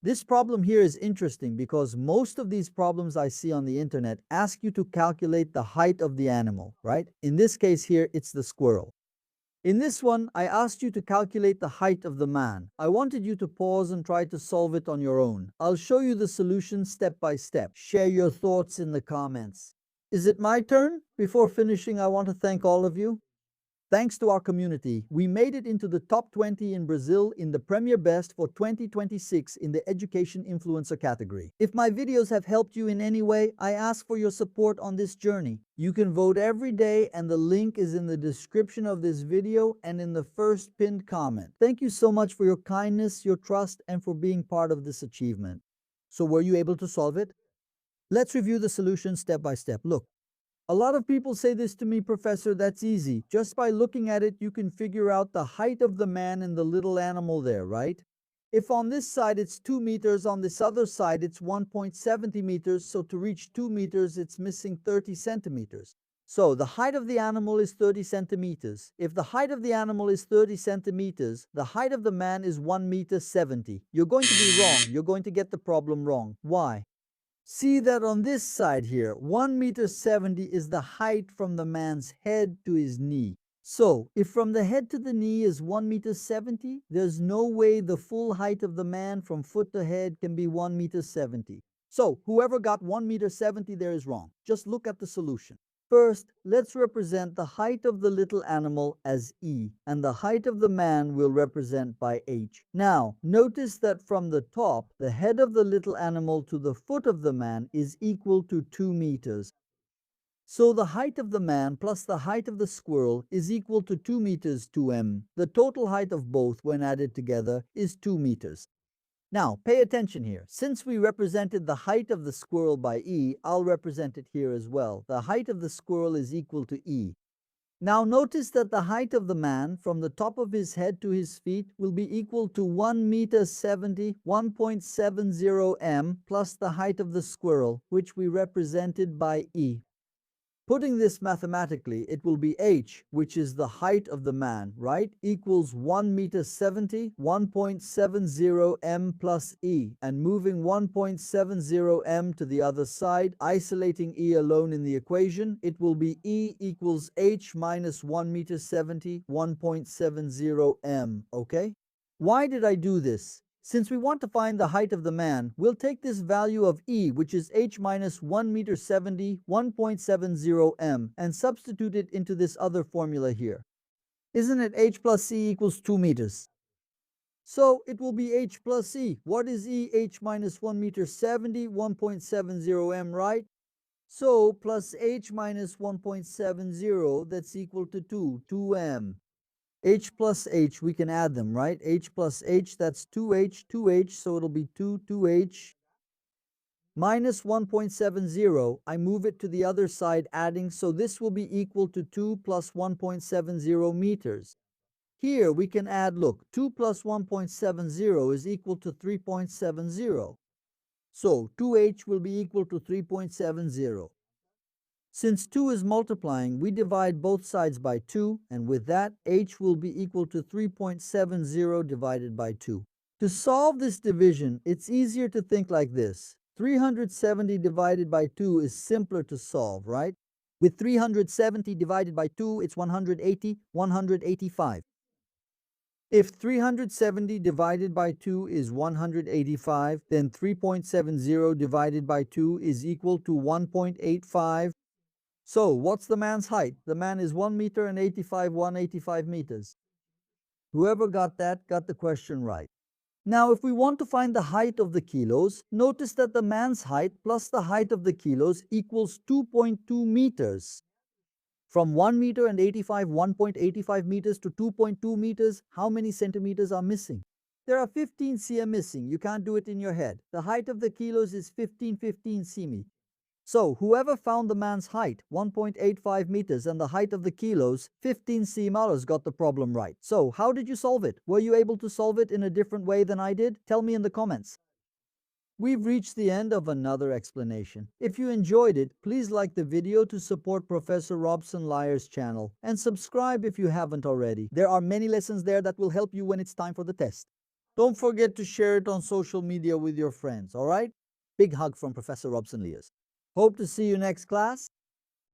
This problem here is interesting because most of these problems I see on the internet ask you to calculate the height of the animal, right? In this case here, it's the squirrel. In this one, I asked you to calculate the height of the man. I wanted you to pause and try to solve it on your own. I'll show you the solution step by step. Share your thoughts in the comments. Is it my turn? Before finishing, I want to thank all of you. Thanks to our community, we made it into the top 20 in Brazil in the Premier Best for 2026 in the Education Influencer category. If my videos have helped you in any way, I ask for your support on this journey. You can vote every day and the link is in the description of this video and in the first pinned comment. Thank you so much for your kindness, your trust, and for being part of this achievement. So were you able to solve it? Let's review the solution step by step. Look. A lot of people say this to me, Professor, that's easy. Just by looking at it, you can figure out the height of the man and the little animal there, right? If on this side it's 2 meters, on this other side it's 1.70 meters, so to reach 2 meters, it's missing 30 centimeters. So the height of the animal is 30 centimeters. If the height of the animal is 30 centimeters, the height of the man is 1 meter 70. You're going to be wrong. You're going to get the problem wrong. Why? See that on this side here, 1 meter 70 is the height from the man's head to his knee. So, if from the head to the knee is 1 meter 70, there's no way the full height of the man from foot to head can be 1 meter 70. So, whoever got 1 meter 70 there is wrong. Just look at the solution. First, let's represent the height of the little animal as E, and the height of the man we'll represent by H. Now, notice that from the top, the head of the little animal to the foot of the man is equal to 2 meters. So the height of the man plus the height of the squirrel is equal to 2 meters 2m. The total height of both when added together is 2 meters. Now, pay attention here. Since we represented the height of the squirrel by E, I'll represent it here as well. The height of the squirrel is equal to E. Now notice that the height of the man from the top of his head to his feet will be equal to 1 meter 70, 1.70 m, plus the height of the squirrel, which we represented by E. Putting this mathematically, it will be h, which is the height of the man, right, equals 1 meter 70, 1.70 m plus e, and moving 1.70 m to the other side, isolating e alone in the equation, it will be e equals h minus 1 meter 70, 1.70 m, okay? Why did I do this? Since we want to find the height of the man, we'll take this value of E, which is h minus 1 meter 70, 1.70 m, and substitute it into this other formula here. Isn't it h plus c equals 2 meters? So it will be h plus e. What is E? H minus 1 meter 70, 1.70 m, right? So plus h minus 1.70, that's equal to 2m. H plus h, we can add them, right? H plus h, that's 2h, so it'll be 2h, minus 1.70, I move it to the other side adding, so this will be equal to 2 plus 1.70 meters. Here we can add, look, 2 plus 1.70 is equal to 3.70. So 2h will be equal to 3.70. Since 2 is multiplying, we divide both sides by 2, and with that, h will be equal to 3.70 divided by 2. To solve this division, it's easier to think like this. 370 divided by 2 is simpler to solve, right? With 370 divided by 2, it's 180, 185. If 370 divided by 2 is 185, then 3.70 divided by 2 is equal to 1.85. So, what's the man's height? The man is 1 meter and 185 meters. Whoever got that got the question right. Now, if we want to find the height of the kilos, notice that the man's height plus the height of the kilos equals 2.2 meters. From 1 meter and 1.85 meters to 2.2 meters, how many centimeters are missing? There are 15 cm missing. You can't do it in your head. The height of the kilos is 15 cm. So, whoever found the man's height, 1.85 meters, and the height of the kilos, 15 cm, got the problem right. So, how did you solve it? Were you able to solve it in a different way than I did? Tell me in the comments. We've reached the end of another explanation. If you enjoyed it, please like the video to support Professor Robson Liers' channel, and subscribe if you haven't already. There are many lessons there that will help you when it's time for the test. Don't forget to share it on social media with your friends, all right? Big hug from Professor Robson Liers. Hope to see you next class.